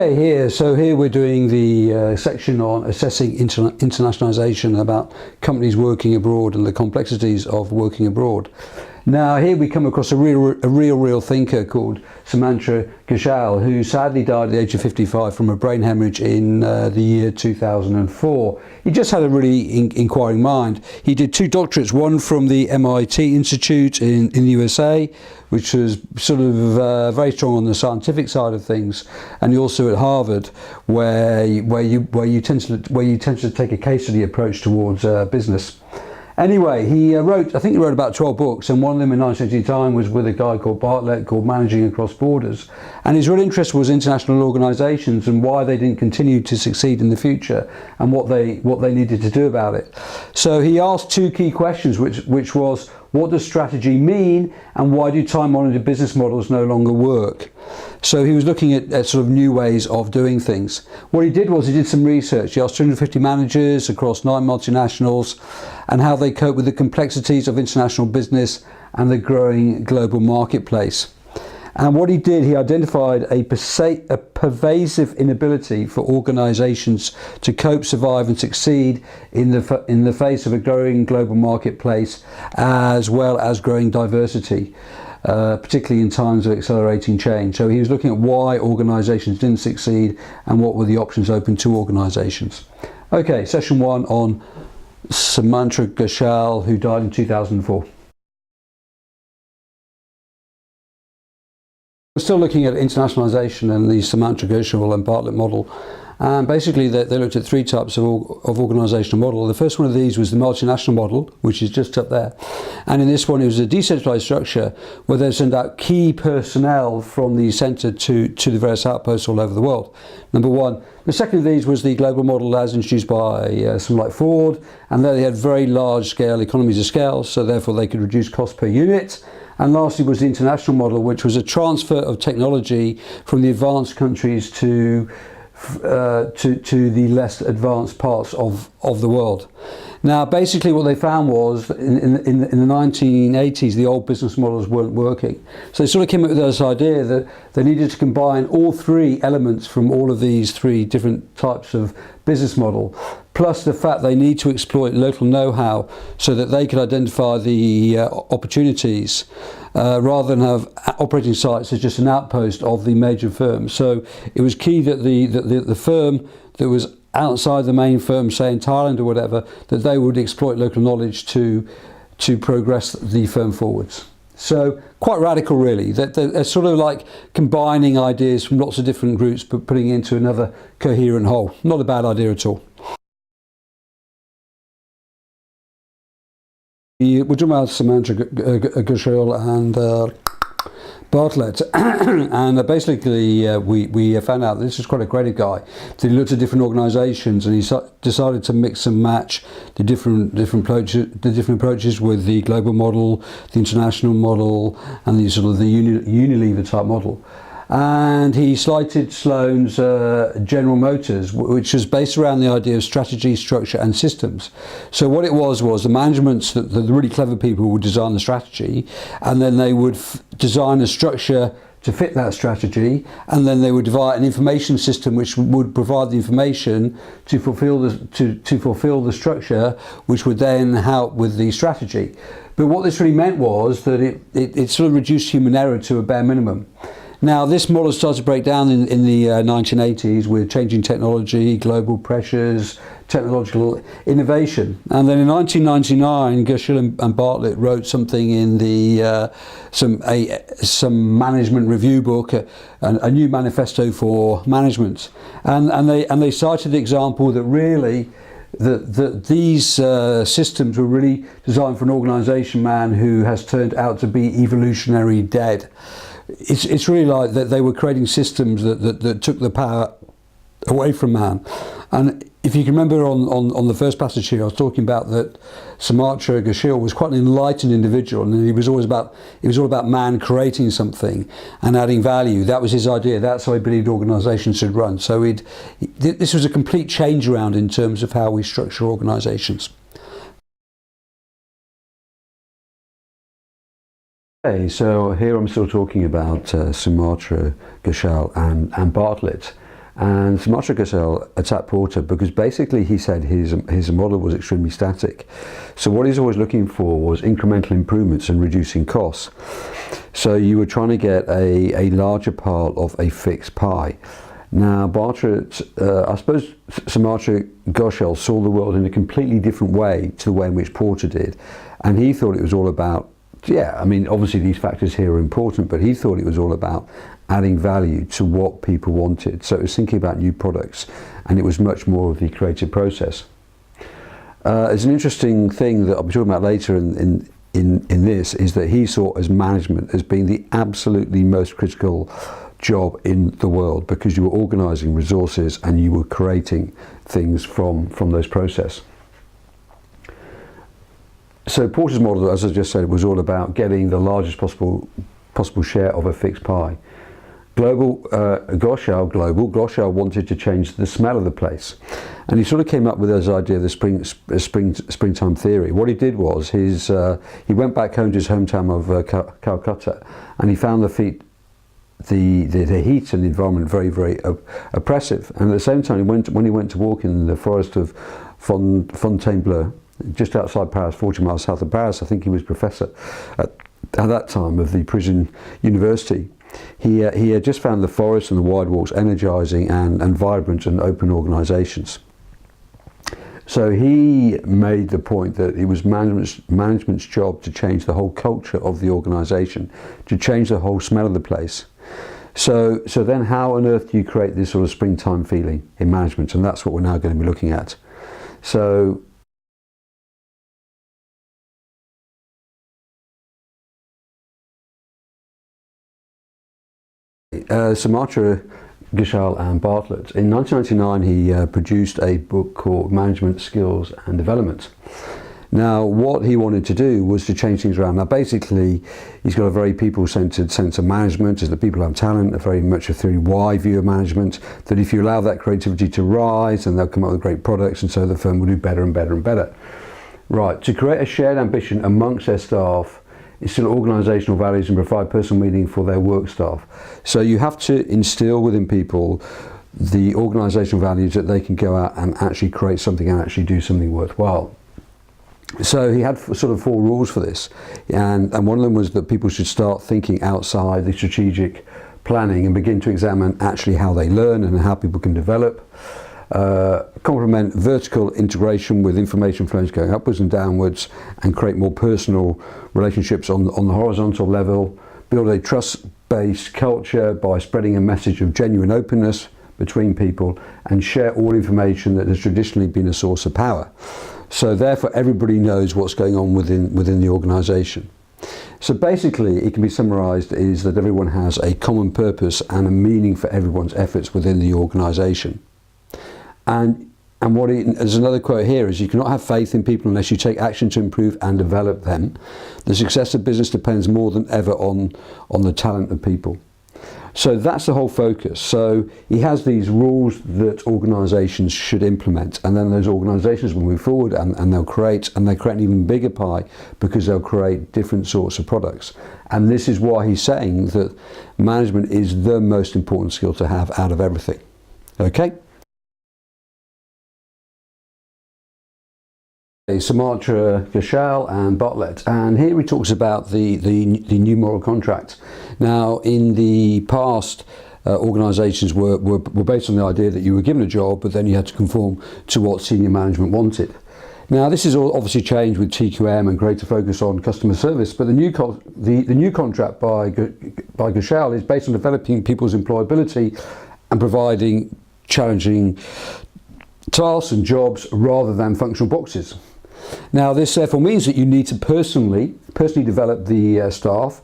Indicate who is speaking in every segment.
Speaker 1: Here we're doing the section on assessing internationalisation, about companies working abroad and the complexities of working abroad. Now here we come across a real thinker called Ghoshal, who sadly died at the age of 55 from a brain hemorrhage in the year 2004. He just had a really inquiring mind. He did 2 doctorates, one from the MIT Institute in the USA, which was sort of very strong on the scientific side of things, and also at Harvard, where you tend to take a case study approach towards business. Anyway, I think he wrote about 12 books, and one of them in 1989 was with a guy called Bartlett, called Managing Across Borders. And his real interest was international organisations and why they didn't continue to succeed in the future, and what they needed to do about it. So he asked 2 key questions, which was, what does strategy mean, and why do time-honoured business models no longer work? So he was looking at sort of new ways of doing things. What he did was he did some research. He asked 250 managers across 9 multinationals and how they cope with the complexities of international business and the growing global marketplace. And what he did, he identified a pervasive inability for organisations to cope, survive and succeed in the face of a growing global marketplace, as well as growing diversity, particularly in times of accelerating change. So he was looking at why organisations didn't succeed and what were the options open to organisations. Okay, session 1 on Ghoshal, who died in 2004. We're still looking at internationalisation and the Ghoshal and Bartlett model. And basically they looked at 3 types of organisational model. The first one of these was the multinational model, which is just up there. And in this one it was a decentralised structure where they send out key personnel from the centre to the various outposts all over the world. Number 1. The second of these was the global model as introduced by someone like Ford, and there they had very large scale economies of scale, so therefore they could reduce cost per unit. And lastly was the international model, which was a transfer of technology from the advanced countries to the less advanced parts of the world. Now basically what they found was in the 1980s the old business models weren't working. So they sort of came up with this idea that they needed to combine all 3 elements from all of these 3 different types of business model, plus the fact they need to exploit local know-how so that they could identify the opportunities rather than have operating sites as just an outpost of the major firms. So it was key that the firm that was outside the main firm, say in Thailand or whatever, that they would exploit local knowledge to progress the firm forwards. So quite radical really, that they're sort of like combining ideas from lots of different groups but putting it into another coherent whole. Not a bad idea at all. We're talking about Ghoshal and Bartlett, and basically we found out that this was quite a creative guy. So he looked at different organisations and he decided to mix and match the different approaches with the global model, the international model, and the sort of the Unilever type model. And he cited Sloan's General Motors, which was based around the idea of strategy, structure and systems. So what it was the managements, the really clever people would design the strategy, and then they would design a structure to fit that strategy, and then they would devise an information system which would provide the information to fulfill the structure, which would then help with the strategy. But what this really meant was that it sort of reduced human error to a bare minimum. Now this model started to break down in the 1980s with changing technology, global pressures, technological innovation. And then in 1999 Ghoshal and Bartlett wrote something in the some management review book, a new manifesto for management. And they cited the example that really that these systems were really designed for an organisation man who has turned out to be evolutionary dead. It's really like that they were creating systems that took the power away from man. And if you can remember on the first passage here, I was talking about that Ghoshal was quite an enlightened individual, and it was all about man creating something and adding value. That was his idea. That's how he believed organisations should run. So this was a complete change around in terms of how we structure organisations. Okay, so here I'm still talking about Ghoshal and Bartlett. And Sumatra Ghoshal attacked Porter because basically he said his model was extremely static. So what he's always looking for was incremental improvements and reducing costs. So you were trying to get a larger part of a fixed pie. Now Bartlett, I suppose Sumatra Ghoshal saw the world in a completely different way to the way in which Porter did. And he thought it was all about, yeah, I mean, obviously these factors here are important, but he thought it was all about adding value to what people wanted. So it was thinking about new products, and it was much more of the creative process. It's an interesting thing that I'll be talking about later in this, is that he saw as management as being the absolutely most critical job in the world, because you were organising resources and you were creating things from those processes. So Porter's model, as I just said, was all about getting the largest possible share of a fixed pie. Ghoshal wanted to change the smell of the place, and he sort of came up with this idea of the springtime theory. What he did was he went back home to his hometown of Calcutta, and he found the heat and the environment very, very oppressive. And at the same time, when he went to walk in the forest of Fontainebleau, just outside Paris, 40 miles south of Paris, I think he was professor at that time of the Parisian University. He had just found the forest and the wide walks energising and vibrant and open organisations. So he made the point that it was management's job to change the whole culture of the organisation, to change the whole smell of the place. So then how on earth do you create this sort of springtime feeling in management? And that's what we're now going to be looking at. So Sumatra Ghoshal and Bartlett. In 1999 he produced a book called Management Skills and Development. Now what he wanted to do was to change things around. Now basically he's got a very people-centred sense of management, is that people have talent, a very much a theory Y view of management, that if you allow that creativity to rise, then they'll come up with great products, and so the firm will do better and better and better. Right, to create a shared ambition amongst their staff, instill organisational values and provide personal meaning for their work staff. So you have to instill within people the organisational values that they can go out and actually create something and actually do something worthwhile. So he had sort of 4 rules for this, and one of them was that people should start thinking outside the strategic planning and begin to examine actually how they learn and how people can develop. Complement vertical integration with information flows going upwards and downwards, and create more personal relationships on the horizontal level. Build a trust-based culture by spreading a message of genuine openness between people, and share all information that has traditionally been a source of power. So therefore everybody knows what's going on within the organisation. So basically it can be summarised is that everyone has a common purpose and a meaning for everyone's efforts within the organisation. And there's another quote here, is you cannot have faith in people unless you take action to improve and develop them. The success of business depends more than ever on the talent of people. So that's the whole focus. So he has these rules that organisations should implement, and then those organisations will move forward and they'll create an even bigger pie, because they'll create different sorts of products. And this is why he's saying that management is the most important skill to have out of everything. Okay? Sumatra Ghoshal and Bartlett, and here he talks about the new moral contract. Now in the past organisations were based on the idea that you were given a job, but then you had to conform to what senior management wanted. Now this is all obviously changed with TQM and greater focus on customer service, but the new contract by Ghoshal is based on developing people's employability and providing challenging tasks and jobs rather than functional boxes. Now this therefore means that you need to personally develop the staff.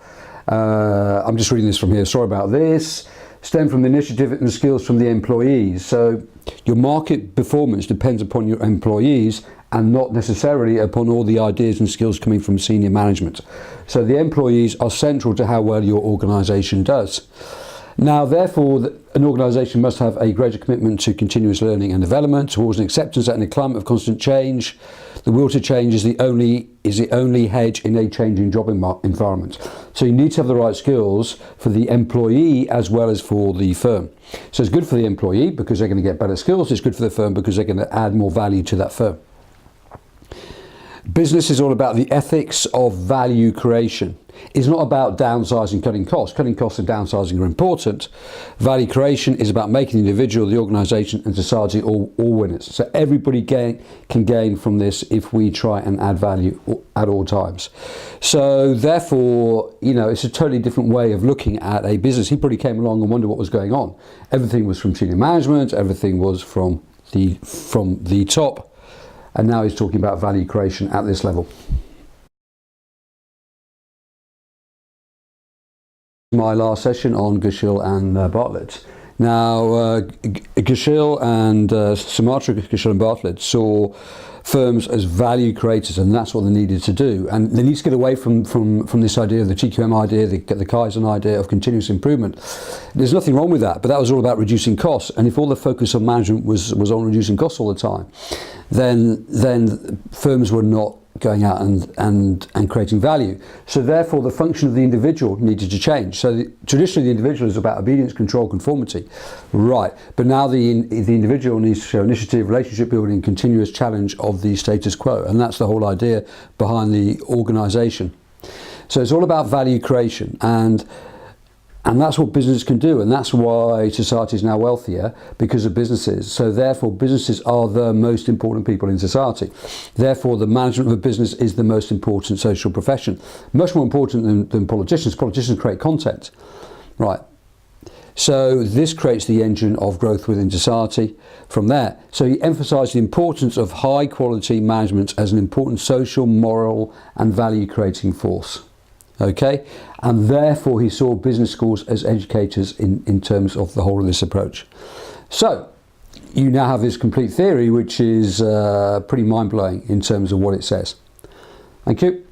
Speaker 1: I'm just reading this from here, sorry about this. Stem from the initiative and skills from the employees. So your market performance depends upon your employees and not necessarily upon all the ideas and skills coming from senior management. So the employees are central to how well your organisation does. Now therefore an organisation must have a greater commitment to continuous learning and development, towards an acceptance that in a climate of constant change The will to change is the only hedge in a changing job environment. So you need to have the right skills for the employee as well as for the firm. So it's good for the employee because they're going to get better skills. It's good for the firm because they're going to add more value to that firm. Business is all about the ethics of value creation. It's not about downsizing, cutting costs. Cutting costs and downsizing are important. Value creation is about making the individual, the organisation and society all winners. So everybody can gain from this if we try and add value at all times. So therefore, you know, it's a totally different way of looking at a business. He probably came along and wondered what was going on. Everything was from senior management, everything was from the top. And now he's talking about value creation at this level. My last session on Ghoshal and Bartlett. Now, Ghoshal and Sumatra, Ghoshal and Bartlett saw firms as value creators, and that's what they needed to do. And they need to get away from this idea, the TQM idea, the Kaizen idea of continuous improvement. There's nothing wrong with that, but that was all about reducing costs. And if all the focus of management was on reducing costs all the time, then firms were not going out and creating value. So therefore the function of the individual needed to change. So traditionally the individual is about obedience, control, conformity. Right, but now the individual needs to show initiative, relationship building, continuous challenge of the status quo. And that's the whole idea behind the organisation. So it's all about value creation, and that's what business can do, and that's why society is now wealthier, because of businesses. So therefore businesses are the most important people in society. Therefore the management of a business is the most important social profession. Much more important than politicians. Politicians create content. Right. So this creates the engine of growth within society from there. So he emphasised the importance of high quality management as an important social, moral and value creating force. Okay, and therefore he saw business schools as educators in terms of the whole of this approach. So you now have this complete theory, which is pretty mind-blowing in terms of what it says. Thank you.